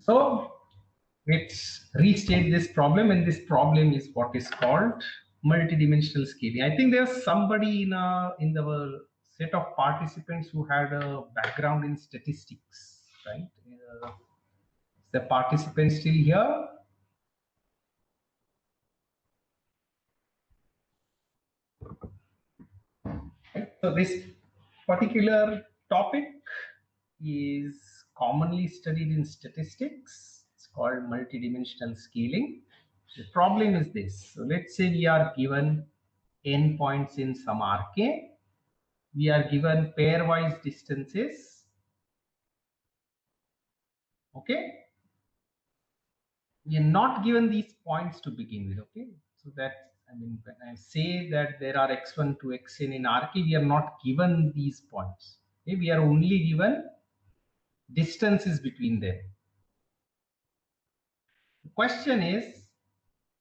So let's restate this problem, and this problem is what is called multidimensional scaling. I think there's somebody in the set of participants who had a background in statistics, right? Is the participant still here? Right? So this particular topic is commonly studied in statistics. It's called multidimensional scaling. The problem is this. So let's say we are given n points in some Rk. We are given pairwise distances. Okay. We are not given these points to begin with. Okay. So that, I mean, when I say that there are x1 to xn in Rk, we are not given these points. Okay? We are only given distances between them. The question is,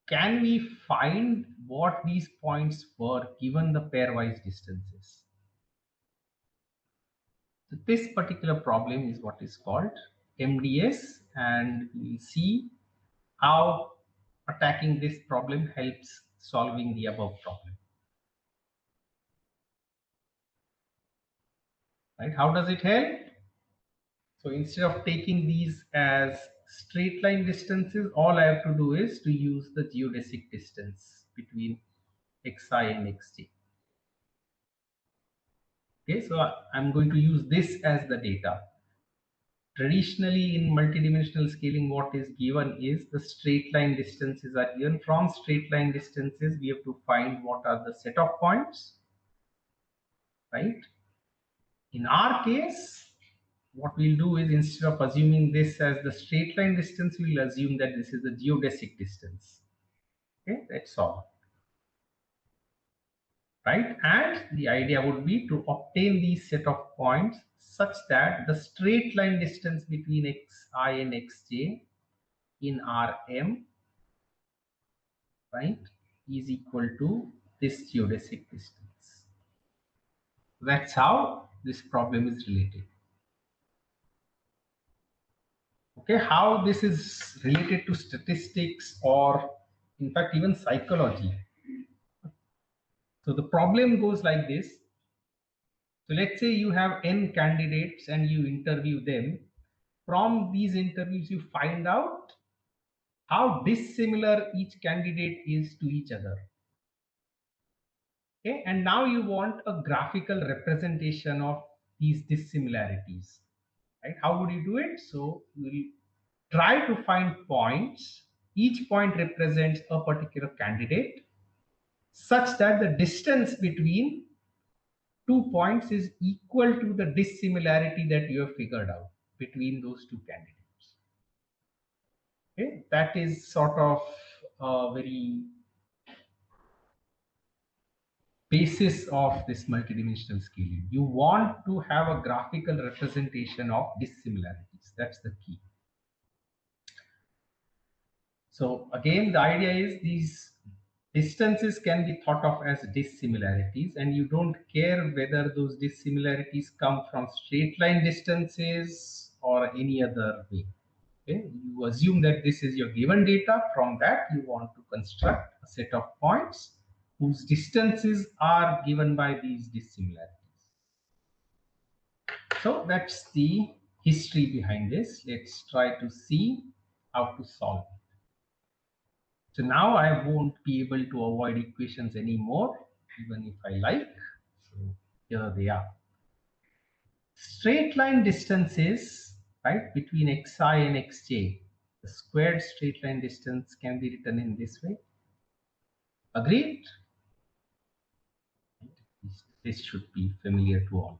can we find what these points were given the pairwise distances? So this particular problem is what is called MDS, and we'll see how attacking this problem helps solving the above problem. Right? How does it help? So instead of taking these as straight line distances, all I have to do is to use the geodesic distance between xi and xj. Okay, so I'm going to use this as the data. Traditionally, in multidimensional scaling, what is given is the straight line distances are given. From straight line distances, we have to find what are the set of points, right? In our case, what we'll do is, instead of assuming this as the straight line distance, we'll assume that this is the geodesic distance. Okay, that's all. Right? And the idea would be to obtain these set of points such that the straight line distance between xi and xj in Rm, right, is equal to this geodesic distance. That's how this problem is related. Okay, how this is related to statistics, or in fact even psychology. So the problem goes like this. So let's say you have n candidates and you interview them. From these interviews, you find out how dissimilar each candidate is to each other. Okay, and now you want a graphical representation of these dissimilarities, right? How would you do it? So you will try to find points. Each point represents a particular candidate, such that the distance between 2 points is equal to the dissimilarity that you have figured out between those two candidates. Okay, that is sort of a very basis of this multidimensional scaling. You want to have a graphical representation of dissimilarities. That's the key. So again, the idea is these distances can be thought of as dissimilarities, and you don't care whether those dissimilarities come from straight line distances or any other way. Okay? You assume that this is your given data. From that, you want to construct a set of points whose distances are given by these dissimilarities. So that's the history behind this. Let's try to see how to solve it. So now I won't be able to avoid equations anymore, even if I like. So here they are. Straight line distances, right, between xi and xj. The squared straight line distance can be written in this way. Agreed? This should be familiar to all.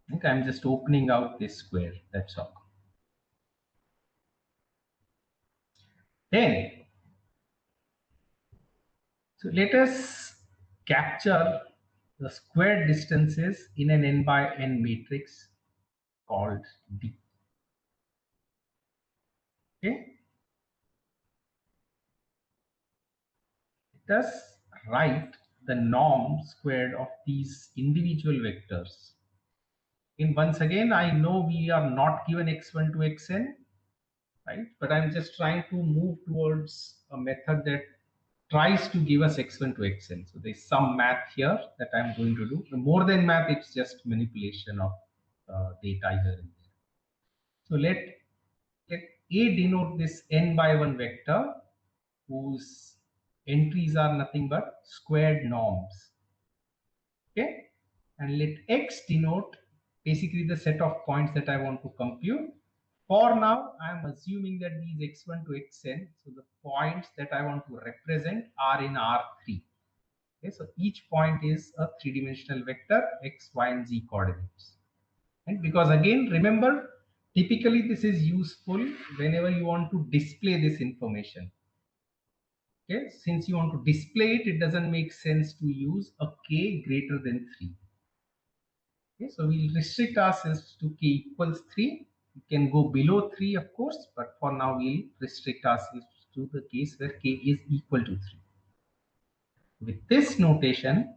I think I'm just opening out this square, that's all. Then, so let us capture the squared distances in an n by n matrix called D. Okay. Let us write the norm squared of these individual vectors And once again, I know we are not given x1 to xn, right? But I'm just trying to move towards a method that tries to give us x1 to xn. So there's some math here that I'm going to do. More than math, it's just manipulation of data here and there. So let A denote this n by 1 vector whose entries are nothing but squared norms. Okay, and let X denote basically the set of points that I want to compute. For now, I am assuming that these x1 to xn, so the points that I want to represent are in R3. Okay, so each point is a three-dimensional vector, x, y, and z coordinates. And because again, remember, typically this is useful whenever you want to display this information. Okay, since you want to display it, it doesn't make sense to use a k greater than 3. Okay, so we'll restrict ourselves to k equals 3. You can go below 3, of course, but for now we'll restrict ourselves to the case where k is equal to 3. With this notation,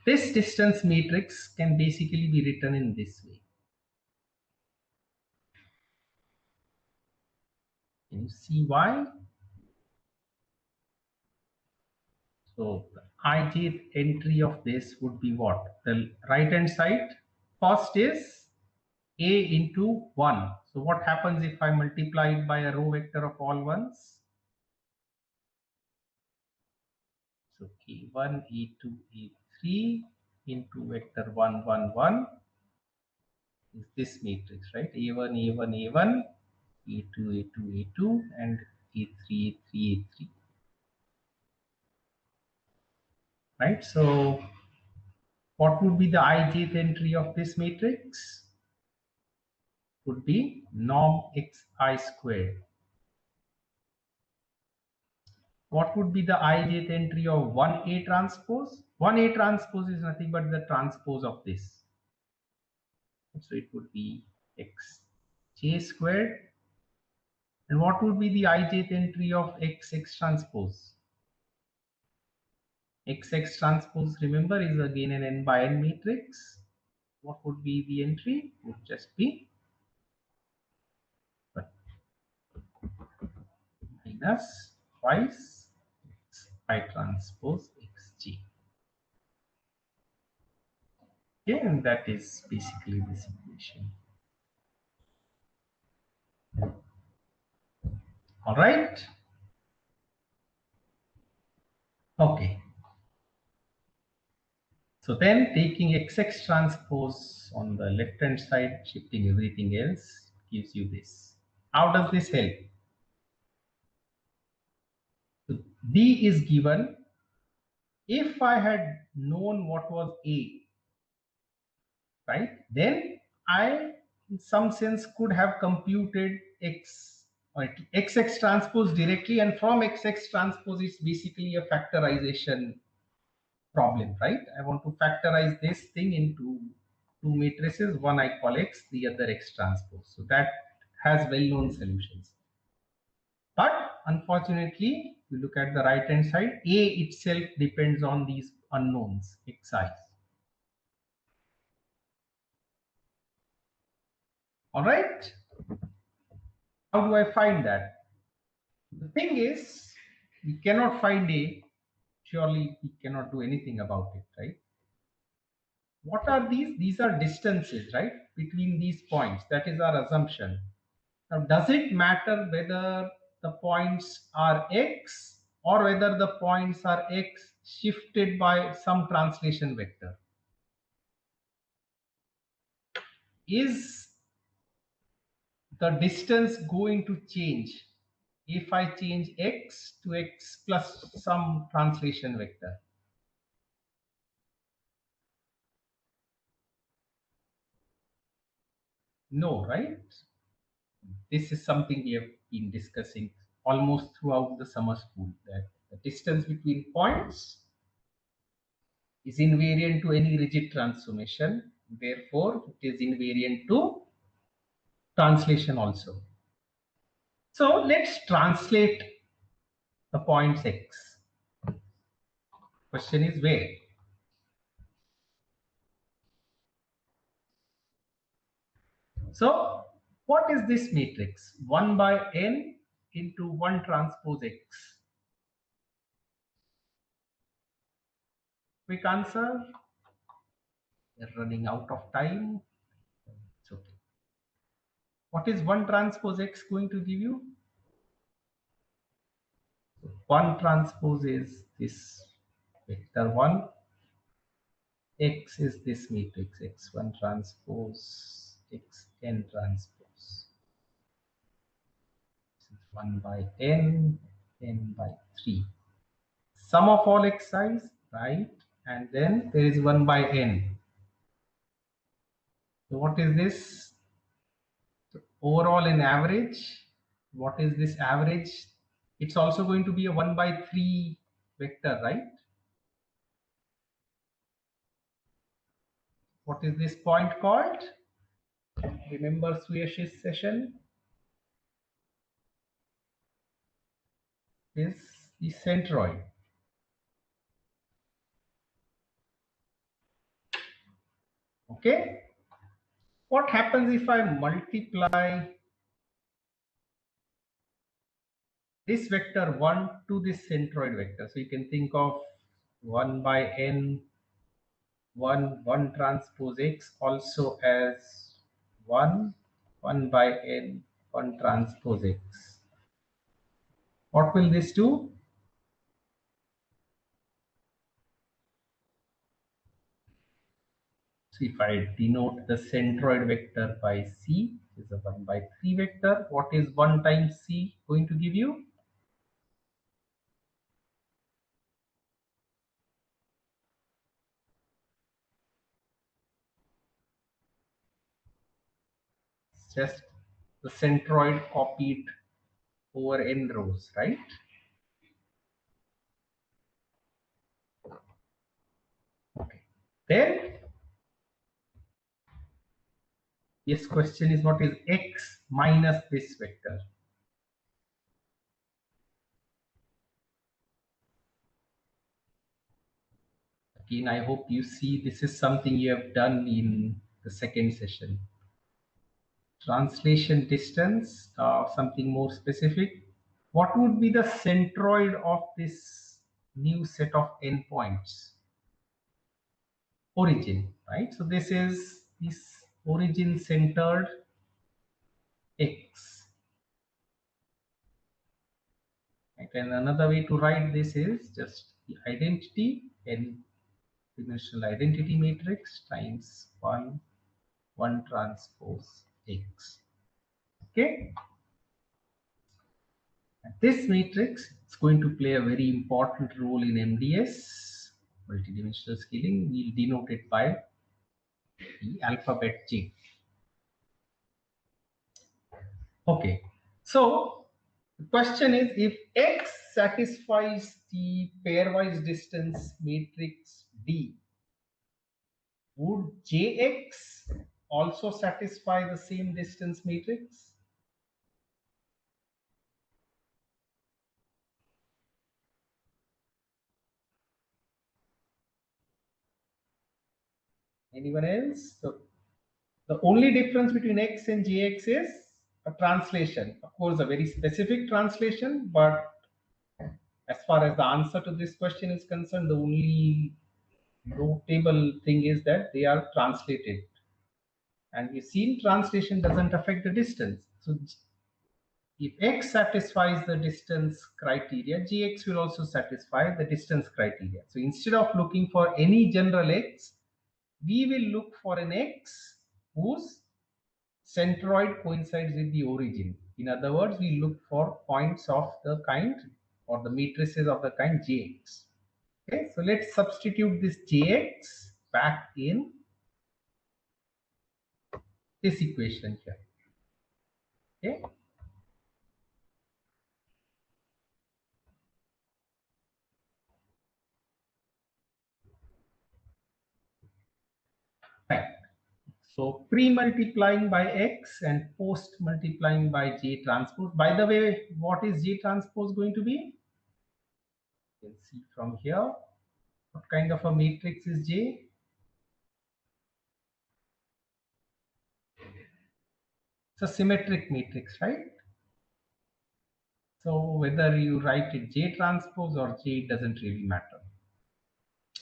this distance matrix can basically be written in this way. Can you see why? So the ijth entry of this would be what? The right hand side first is a into 1. So what happens if I multiply it by a row vector of all ones? So k1, e2, e3 into vector 1, 1, 1 is this matrix, right? A1, A1, A1, E2, A2, A2, and A3, A3, A3. Right? So what would be the ijth entry of this matrix? Would be norm xi squared. What would be the ijth entry of 1a transpose? 1a transpose is nothing but the transpose of this. So it would be xj squared. And what would be the ijth entry of xx transpose? Xx transpose, remember, is again an n by n matrix. What would be the entry? Would just be minus twice I transpose xg. Okay, and that is basically this equation. All right. Okay. So then taking xx transpose on the left hand side, shifting everything else gives you this. How does this help? So D is given. If I had known what was A, right, then I in some sense could have computed x or xx transpose directly, and from xx transpose it's basically a factorization problem, right? I want to factorize this thing into two matrices, one I call x, the other x transpose. So that has well-known solutions. But unfortunately, you look at the right hand side, A itself depends on these unknowns, xi's. All right. How do I find that? The thing is, we cannot find A. Surely we cannot do anything about it, right? What are these? These are distances, right? Between these points. That is our assumption. Now, does it matter whether the points are x or whether the points are x shifted by some translation vector? Is the distance going to change if I change x to x plus some translation vector? No, right? This is something we have been discussing almost throughout the summer school, that the distance between points is invariant to any rigid transformation. Therefore, it is invariant to translation also. So let's translate the points x. Question is where? So what is this matrix? 1 by n into 1 transpose x. Quick answer. We're running out of time. It's okay. What is 1 transpose x going to give you? 1 transpose is this vector 1. X is this matrix x1 transpose xn transpose. This is 1 by n by 3. Sum of all xi's, right? And then there is 1 by n. So what is this? So overall in average, what is this average? It's also going to be a 1 by 3 vector, right? What is this point called? Remember Suyash's session? Is the centroid. Okay. What happens if I multiply this vector 1 to this centroid vector? So you can think of 1 by n 1 transpose x also as 1 by n 1 transpose x. What will this do? So if I denote the centroid vector by c, which is a 1 by 3 vector, what is 1 times c going to give you? It's just the centroid copied over n rows, right? Okay. Then this question is, what is x minus this vector? Again, I hope you see this is something you have done in the second session. Translation distance, something more specific. What would be the centroid of this new set of endpoints? Origin, right? So this is this origin centered x. Right? And another way to write this is just the identity n dimensional identity matrix times 1 transpose x. Okay, and this matrix is going to play a very important role in MDS multidimensional scaling. We'll denote it by the alphabet J. Okay, so the question is, if x satisfies the pairwise distance matrix D, would Jx also satisfy the same distance matrix? Anyone else? So the only difference between x and Jx is a translation. Of course, a very specific translation, but as far as the answer to this question is concerned, the only notable thing is that they are translated. And we've seen translation doesn't affect the distance. So if x satisfies the distance criteria, gx will also satisfy the distance criteria. So instead of looking for any general x, we will look for an x whose centroid coincides with the origin. In other words, we look for points of the kind or the matrices of the kind Jx. Okay, so let's substitute this Jx back in this equation here. Okay, fine. So pre-multiplying by x and post-multiplying by J transpose. By the way, what is J transpose going to be? You can see from here. What kind of a matrix is J? It's a symmetric matrix, right? So whether you write it J transpose or J, it doesn't really matter.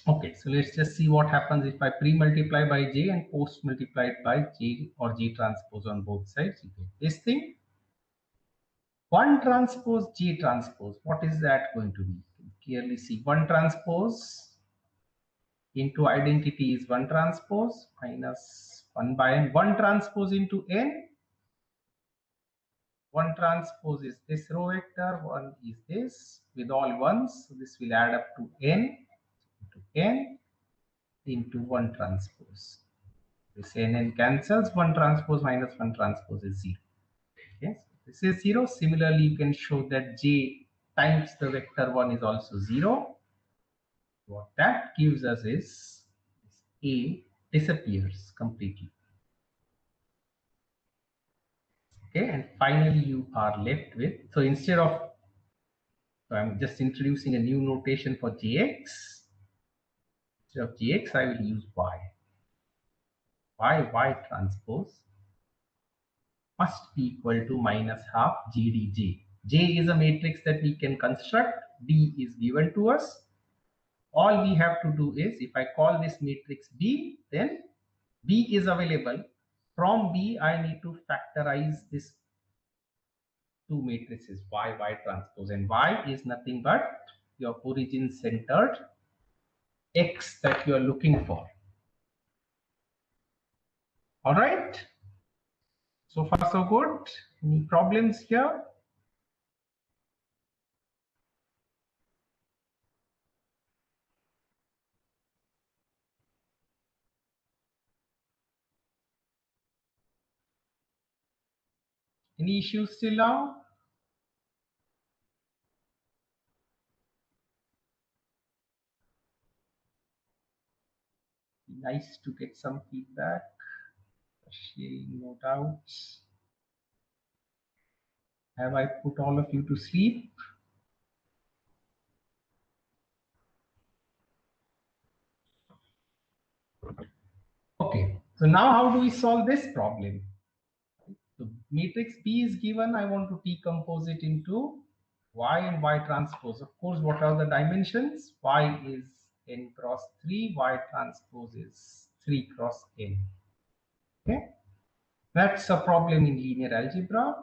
Okay, so let's just see what happens if I pre-multiply by J and post-multiply it by J or J transpose on both sides. You get this thing. 1 transpose J transpose. What is that going to be? You can clearly see 1 transpose into identity is 1 transpose minus 1 by n. 1 transpose into n. 1 transpose is this row vector, 1 is this with all ones. So this will add up to n into n into 1 transpose. This n cancels, 1 transpose minus 1 transpose is 0. Yes, this is 0. Similarly, you can show that j times the vector 1 is also 0. What that gives us is a disappears completely. Okay, and finally you are left with, so instead of, so I'm just introducing a new notation for jx. Instead of jx, I will use y. Y transpose must be equal to minus half GDJ. J is a matrix that we can construct. D is given to us. All we have to do is, if I call this matrix B, then B is available. From B, I need to factorize this two matrices, Y transpose. And Y is nothing but your origin centered X that you are looking for. All right. So far, so good. Any problems here? Any issues till now? Nice to get some feedback. Sharing no doubts. Have I put all of you to sleep? Okay, so now how do we solve this problem? The matrix B is given, I want to decompose it into Y and Y transpose. Of course, what are the dimensions? Y is n cross 3, Y transpose is 3 cross n. Okay, that's a problem in linear algebra,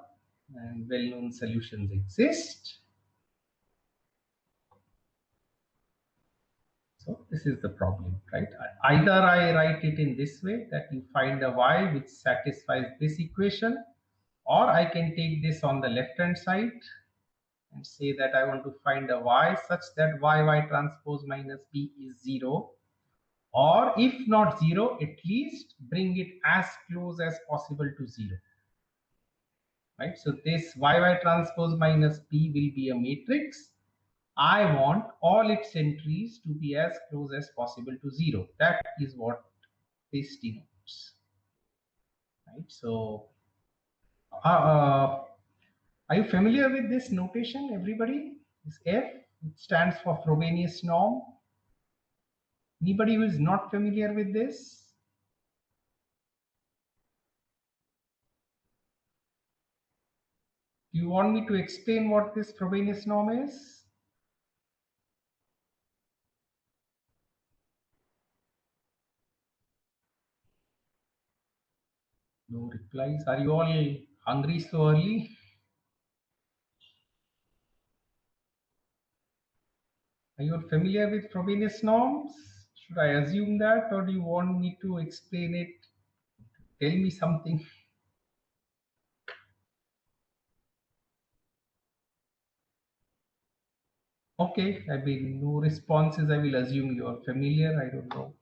and well-known solutions exist. So this is the problem, right? Either I write it in this way, that you find a y which satisfies this equation, or I can take this on the left hand side and say that I want to find a y such that y transpose minus b is 0, or if not 0, at least bring it as close as possible to 0. Right? So this y transpose minus b will be a matrix. I want all its entries to be as close as possible to 0. That is what this denotes. Right? So, are you familiar with this notation, everybody? This F, it stands for Frobenius norm. Anybody who is not familiar with this? Do you want me to explain what this Frobenius norm is? No replies. Are you all hungry so early? Are you familiar with Frobenius norms? Should I assume that, or do you want me to explain it? Tell me something. Okay, I mean, no responses. I will assume you are familiar. I don't know.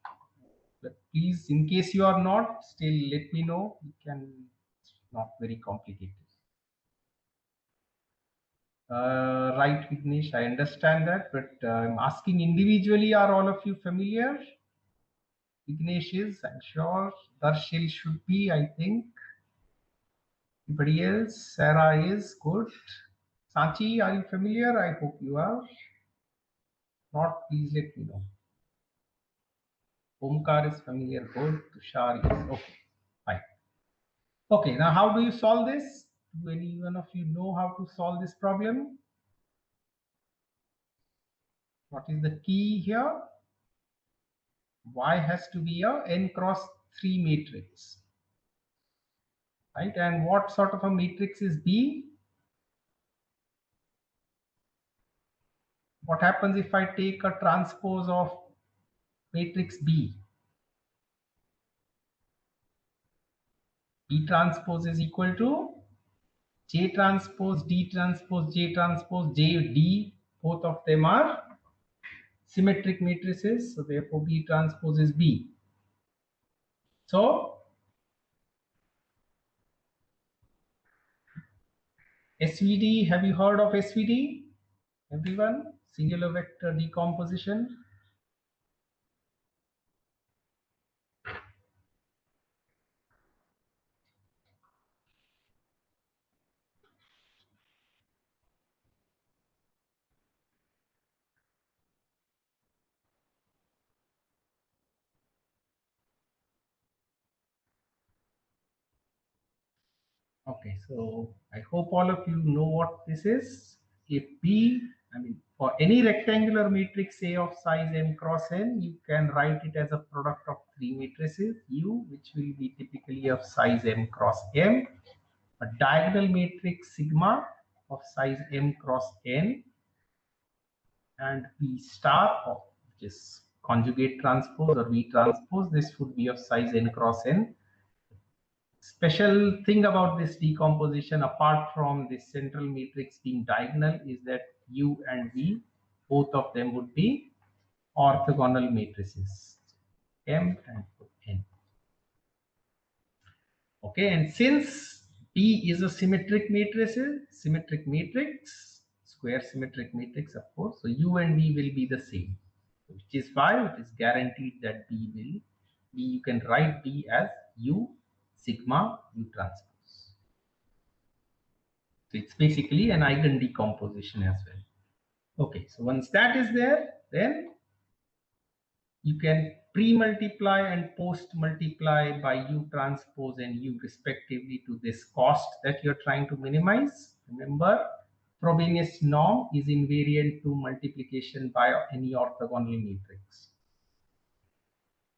But please, in case you are not, still let me know. We can, it's not very complicated. Right, Vignesh, I understand that, but I'm asking individually, are all of you familiar? Vignesh is, I'm sure. Darshil should be, I think. Anybody else? Sarah is good. Sachi, are you familiar? I hope you are. Not, please let me know. Omkar is familiar. Good. Tushar is okay. Fine. Okay, now how do you solve this? Do any one of you know how to solve this problem? What is the key here? Y has to be a n cross 3 matrix, right? And what sort of a matrix is B? What happens if I take a transpose of matrix B? B transpose is equal to J transpose, D transpose, J transpose, J, D. Both of them are symmetric matrices, so therefore B transpose is B. So SVD, have you heard of SVD? Everyone? Singular vector decomposition. Okay, so I hope all of you know what this is. If B, I mean, for any rectangular matrix A of size m cross n, you can write it as a product of three matrices U, which will be typically of size m cross m, a diagonal matrix sigma of size m cross n, and V star of which is conjugate transpose or V transpose. This would be of size n cross n. Special thing about this decomposition, apart from this central matrix being diagonal, is that U and V, both of them would be orthogonal matrices, M and N. Okay, and since B is a symmetric matrix, square symmetric matrix, of course, so U and V will be the same, which is why it is guaranteed that you can write B as U sigma U transpose. So it's basically an eigen decomposition as well. Okay, so once that is there, then you can pre-multiply and post-multiply by U transpose and U respectively to this cost that you're trying to minimize. Remember, Frobenius norm is invariant to multiplication by any orthogonal matrix.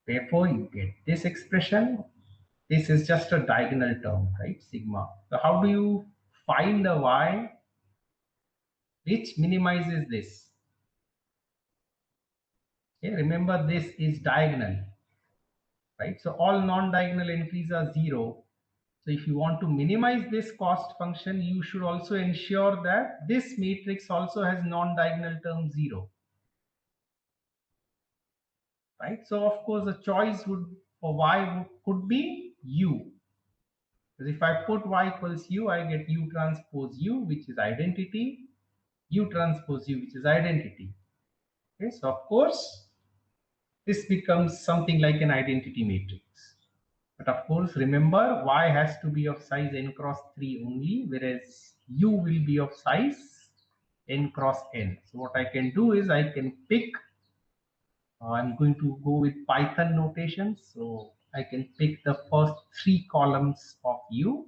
Therefore, you get this expression. This is just a diagonal term, right? Sigma. So how do you find a Y which minimizes this? Okay, remember this is diagonal, right? So all non-diagonal entries are 0. So if you want to minimize this cost function, you should also ensure that this matrix also has non-diagonal term 0, right? So of course the choice would for y could be u. Because if I put y equals u, I get u transpose u, which is identity, u transpose u, which is identity. Okay, so of course this becomes something like an identity matrix. But of course, remember, y has to be of size n cross 3 only, whereas u will be of size n cross n. So what I can do is I can pick, I'm going to go with Python notation. So I can pick the first 3 columns of u,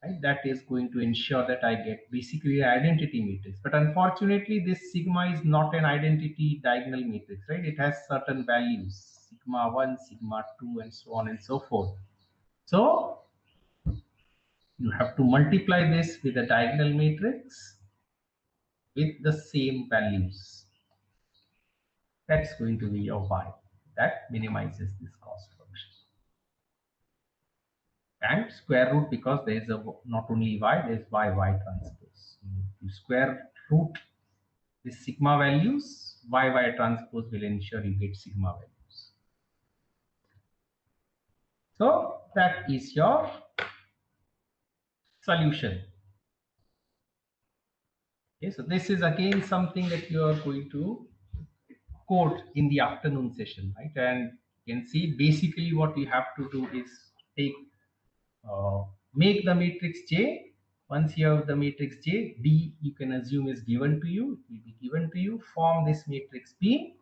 right? That is going to ensure that I get basically an identity matrix. But unfortunately, this sigma is not an identity diagonal matrix, right? It has certain values, sigma 1, sigma 2, and so on and so forth. So you have to multiply this with a diagonal matrix with the same values. That's going to be your y. That minimizes this cost function. And square root, because there is a not only y, there is y transpose. You square root the sigma values, y transpose will ensure you get sigma values. So that is your solution. Okay, so this is again something that you are going to code in the afternoon session, right? And you can see basically what you have to do is take make the matrix J. Once you have the matrix J, D you can assume is given to you. It will be given to you. Form this matrix B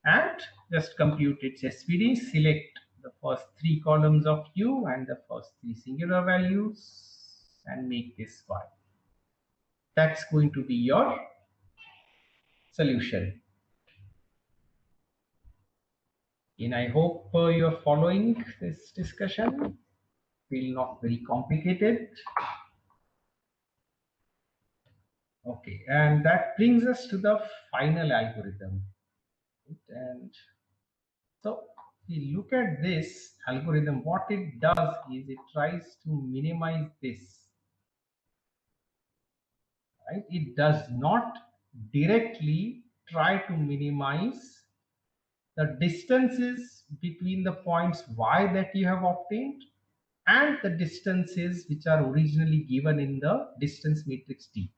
and just compute its SVD. Select the first three columns of u and the first three singular values and make this y. That's going to be your solution. And I hope you're following this discussion. Will not very complicated. Okay, and that brings us to the final algorithm. And so we look at this algorithm. What it does is it tries to minimize this. Right? It does not directly try to minimize the distances between the points y that you have obtained and the distances which are originally given in the distance matrix D.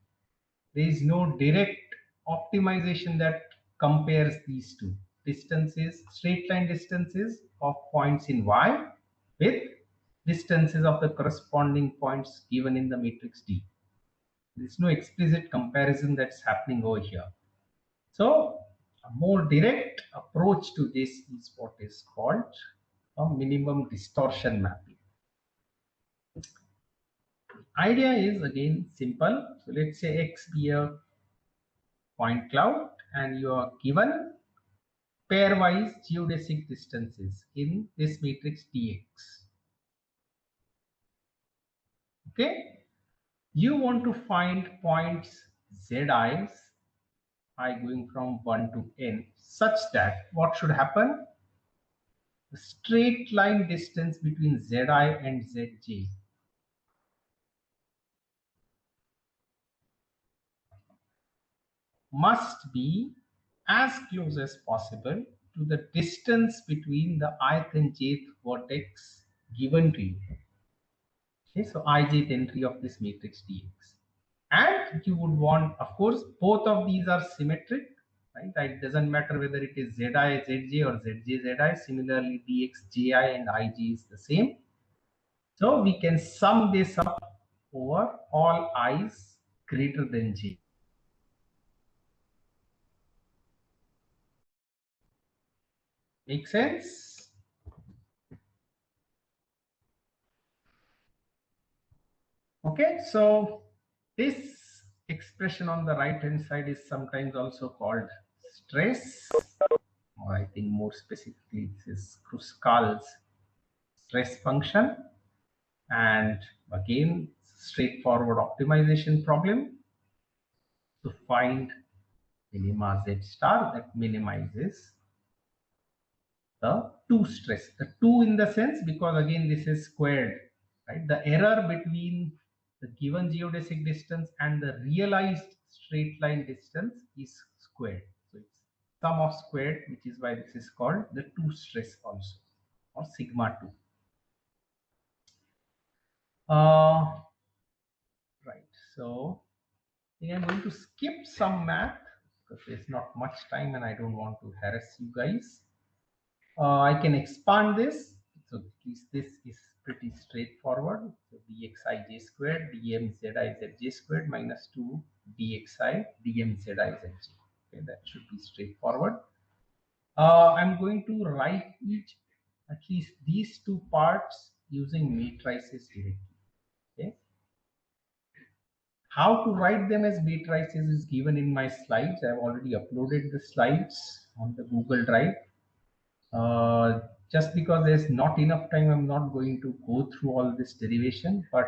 There is no direct optimization that compares these two distances, straight line distances of points in y with distances of the corresponding points given in the matrix D. There is no explicit comparison that's happening over here. So a more direct approach to this is what is called a minimum distortion mapping. Idea is again simple. So let's say X be a point cloud and you are given pairwise geodesic distances in this matrix Dx. Okay, you want to find points Zi's I going from 1 to n such that what should happen? The straight line distance between Zi and Zj must be as close as possible to the distance between the ith and jth vertex given to you. Okay, so ijth entry of this matrix Dx. And you would want, of course, both of these are symmetric, right? It doesn't matter whether it is Zi Zj or Zj Zi. Similarly, Dx Ji and Ij is the same. So we can sum this up over all i's greater than j. Make sense? Okay, so this expression on the right hand side is sometimes also called stress, or I think more specifically this is Kruskal's stress function. And again, straightforward optimization problem to find minima z star that minimizes the 2 stress. The 2 in the sense because again this is squared, right? The error between the given geodesic distance and the realized straight line distance is squared. So it's sum of squared, which is why this is called the 2 stress also, or sigma 2. Right. So I think I'm going to skip some math because there's not much time and I don't want to harass you guys. I can expand this. So at least this is pretty straightforward. So dxij squared dmzizj squared minus 2 dxi dmzizj. Okay, that should be straightforward. I'm going to write at least these two parts using matrices directly. Okay. How to write them as matrices is given in my slides. I've already uploaded the slides on the Google Drive. Just because there's not enough time, I'm not going to go through all this derivation, but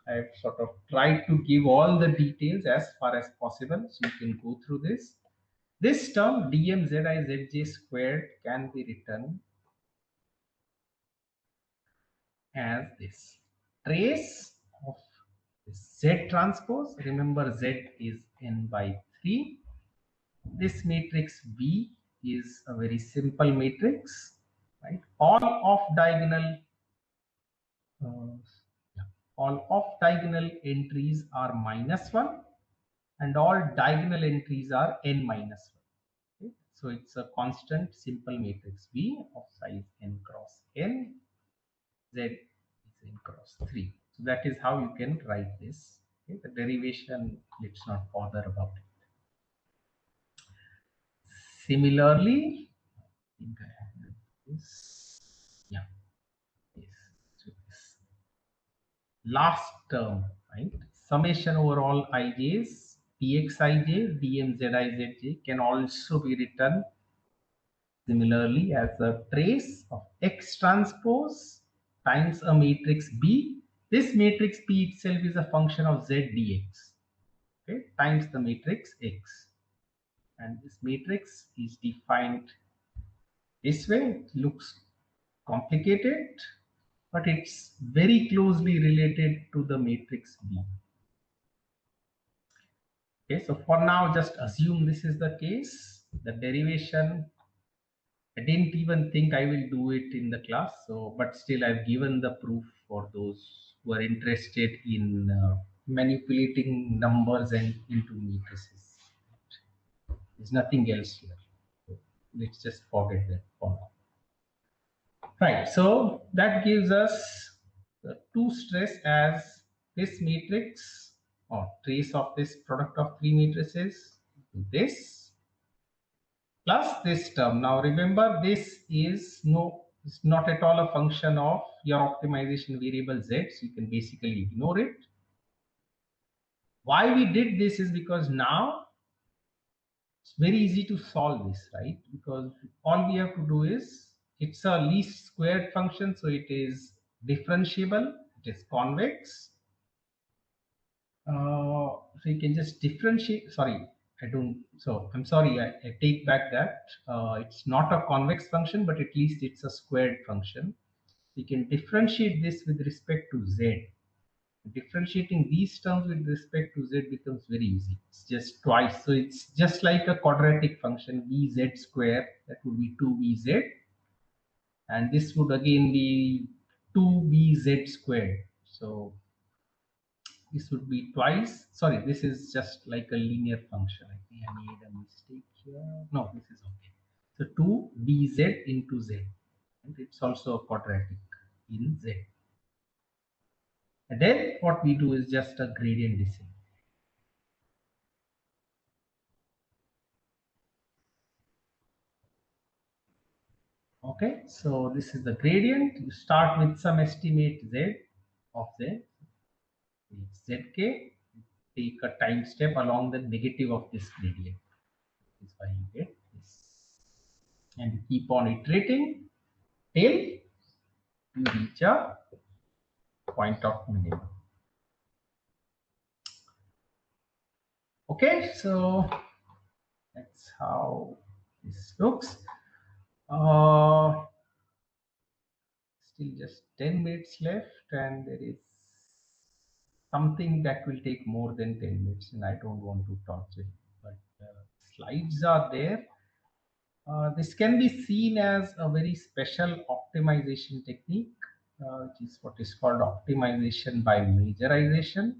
I've sort of tried to give all the details as far as possible, so you can go through this. This term dmzizj squared can be written as this trace of Z transpose. Remember, Z is n by 3. This matrix V is a very simple matrix, right? Uh, all off diagonal entries are -1, and all diagonal entries are n minus 1. Okay? So it's a constant simple matrix V of size n cross n. Z is n cross 3. So that is how you can write this. Okay? The derivation, let's not bother about it. Similarly, I think I have this. Yeah. last term, right? Summation over all ij's, pxij, dmzizj can also be written similarly as a trace of x transpose times a matrix B. This matrix B itself is a function of z dx, okay, times the matrix X. And this matrix is defined this way. It looks complicated, but it's very closely related to the matrix B. Okay, so for now, just assume this is the case. The derivation, I didn't even think I will do it in the class. So, but still, I've given the proof for those who are interested in manipulating numbers and into matrices. There's nothing else here. So let's just forget that for now. Right. So that gives us the two stress as this matrix or trace of this product of three matrices to this plus this term. Now remember, this is it's not at all a function of your optimization variable z, so you can basically ignore it. Why we did this is because now it's very easy to solve this, right? Because all we have to do is, it's a least squared function, so it is differentiable, it is convex. So you can just differentiate. Sorry, I don't. So I'm sorry. I take back that. It's not a convex function, but at least it's a squared function. You can differentiate this with respect to z. Differentiating these terms with respect to z becomes very easy. It's just twice. So it's just like a quadratic function, bz square. That would be 2bz, and this would again be 2bz squared. So this would be twice. Sorry, this is just like a linear function. I think I made a mistake here. No, this is okay. So 2bz into z, and it's also a quadratic in z. And then what we do is just a gradient descent. Okay, so this is the gradient. You start with some estimate z of z, it's zk. Take a time step along the negative of this gradient. This is why you get this, and you keep on iterating till you reach a point of minimum. Okay, so that's how this looks. Still just 10 minutes left, and there is something that will take more than 10 minutes, and I don't want to torture you. But slides are there. This can be seen as a very special optimization technique, which is what is called optimization by majorization.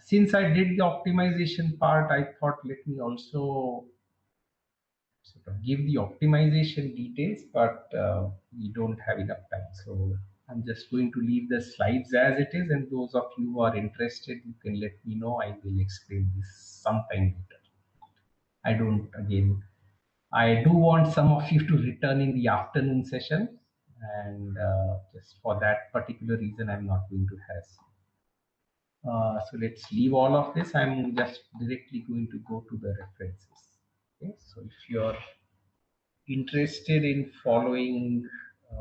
Since I did the optimization part, I thought let me also sort of give the optimization details, but we don't have enough time. So I'm just going to leave the slides as it is, and those of you who are interested, you can let me know. I will explain this sometime later. I don't, again, I do want some of you to return in the afternoon session, and just for that particular reason, I'm not going to harass you. So let's leave all of this. I'm just directly going to go to the references. Okay, so if you're interested in following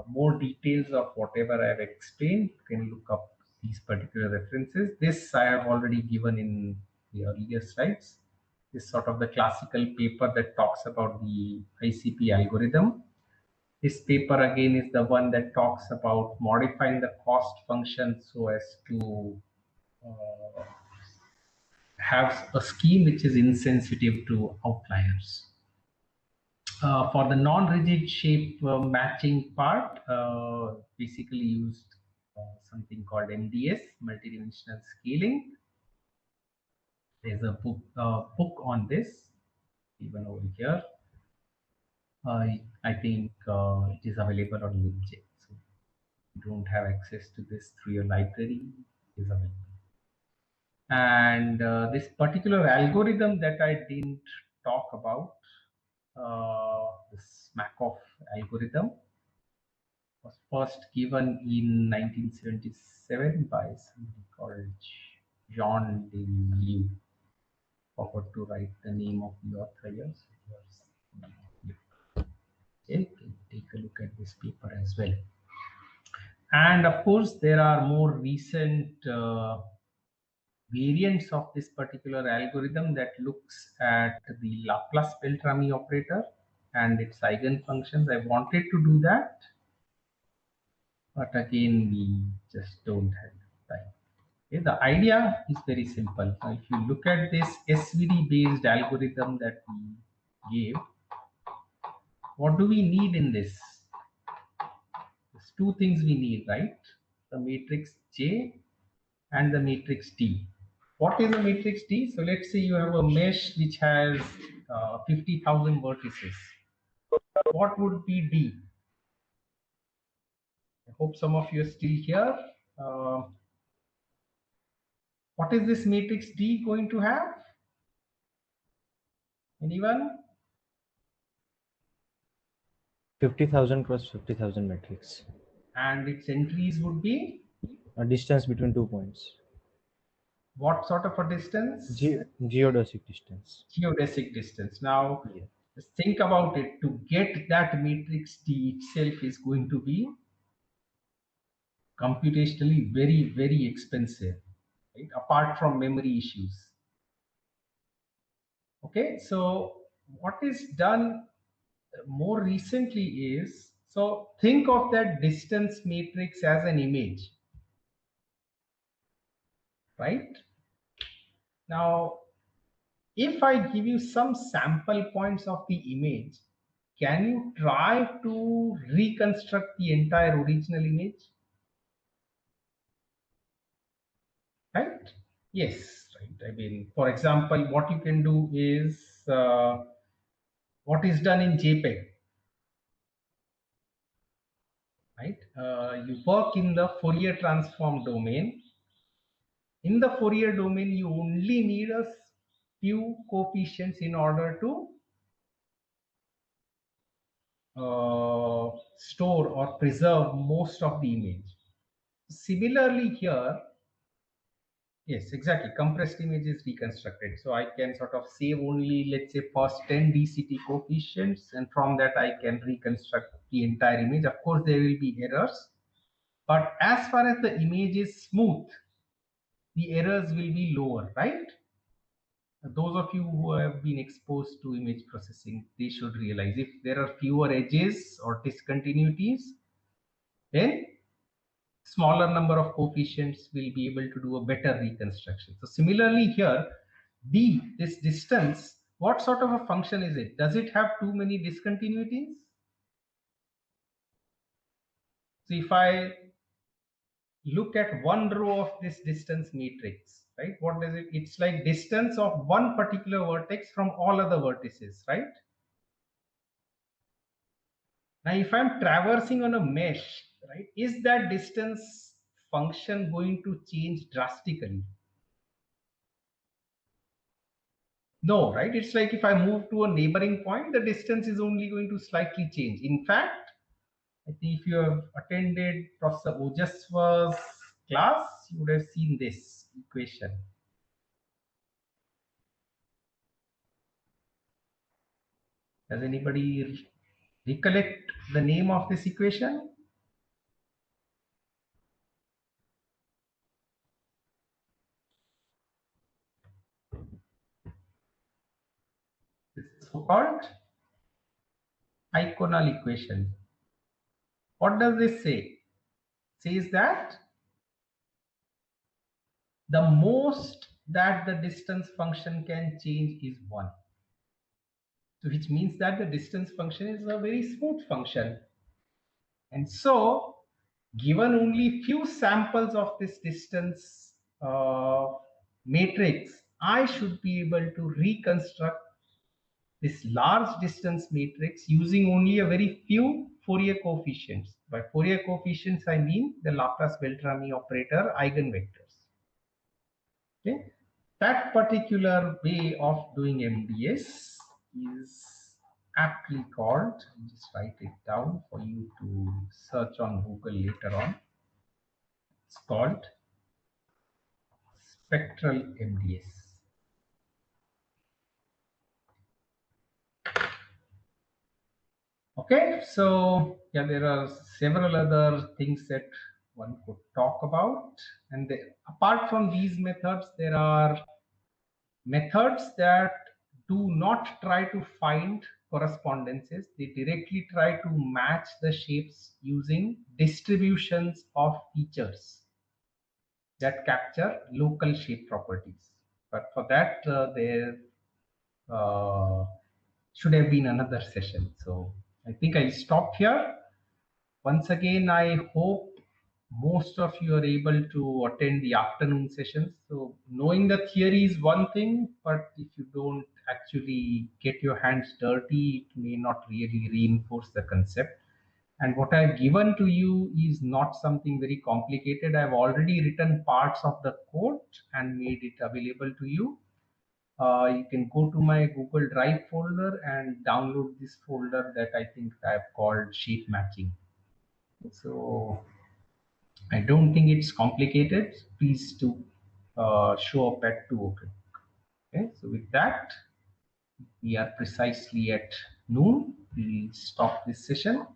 more details of whatever I've explained, you can look up these particular references. This I have already given in the earlier slides. This is sort of the classical paper that talks about the ICP algorithm. This paper again is the one that talks about modifying the cost function so as to uh, have a scheme which is insensitive to outliers. For the non-rigid shape matching part, basically used something called Mds, Multi-Dimensional Scaling. There's a book on this, even over here. I think it is available on LibJ. So if you don't have access to this through your library, it is available. And this particular algorithm that I didn't talk about, the Smakoff algorithm, was first given in 1977 by somebody called John de Leeuw. Forgot to write the name of the author here. So here's the name of the author. Okay, take a look at this paper as well. And of course, there are more recent variants of this particular algorithm that looks at the Laplace-Beltrami operator and its eigenfunctions. I wanted to do that, but again, we just don't have time. Okay, the idea is very simple. Now, if you look at this SVD-based algorithm that we gave, what do we need in this? There's two things we need, right? The matrix J and the matrix D. What is a matrix D? So let's say you have a mesh which has 50,000 vertices. What would be D? I hope some of you are still here. What is this matrix D going to have? Anyone? 50,000 cross 50,000 matrix. And its entries would be? A distance between 2 points. What sort of a distance? Geodesic distance. Geodesic distance. Now, Yeah. just think about it. To get that matrix D itself is going to be computationally very, very expensive, right? Apart from memory issues. Okay, so what is done more recently is, so think of that distance matrix as an image, right? Now, if I give you some sample points of the image, can you try to reconstruct the entire original image? Right? Yes, right. I mean, for example, what you can do is what is done in JPEG, right? You work in the Fourier transform domain. In the Fourier domain, you only need a few coefficients in order to store or preserve most of the image. Similarly here, yes, exactly, compressed image is reconstructed. So I can sort of save only, let's say, first 10 DCT coefficients, and from that I can reconstruct the entire image. Of course, there will be errors, but as far as the image is smooth, the errors will be lower, right? Those of you who have been exposed to image processing, they should realize if there are fewer edges or discontinuities, then smaller number of coefficients will be able to do a better reconstruction. So similarly here, D, this distance, what sort of a function is it? Does it have too many discontinuities? So if I look at one row of this distance matrix, right, what does it? It's like distance of one particular vertex from all other vertices, right? Now, if I'm traversing on a mesh, right, is that distance function going to change drastically? No, right? It's like if I move to a neighboring point, the distance is only going to slightly change. In fact, I think if you have attended Professor Ojaswa's class, you would have seen this equation. Does anybody recollect the name of this equation? It's so-called Iconal equation. What does this say? It says that the most that the distance function can change is 1. So which means that the distance function is a very smooth function. And so, given only few samples of this distance matrix, I should be able to reconstruct this large distance matrix using only a very few Fourier coefficients. By Fourier coefficients, I mean the Laplace-Beltrami operator eigenvectors. Okay, that particular way of doing MDS is aptly called, I'll just write it down for you to search on Google later on. It's called Spectral Mds. Okay, so yeah, there are several other things that one could talk about. And apart from these methods, there are methods that do not try to find correspondences. They directly try to match the shapes using distributions of features that capture local shape properties. But for that, there uh, should have been another session. So I think I'll stop here. Once again, I hope most of you are able to attend the afternoon sessions. So knowing the theory is one thing, but if you don't actually get your hands dirty, it may not really reinforce the concept. And what I've given to you is not something very complicated. I've already written parts of the code and made it available to you. You can go to my Google Drive folder and download this folder that I think I've called shape matching. So I don't think it's complicated. Please do show up at 2 o'clock. Okay, so with that, we are precisely at noon. We'll stop this session.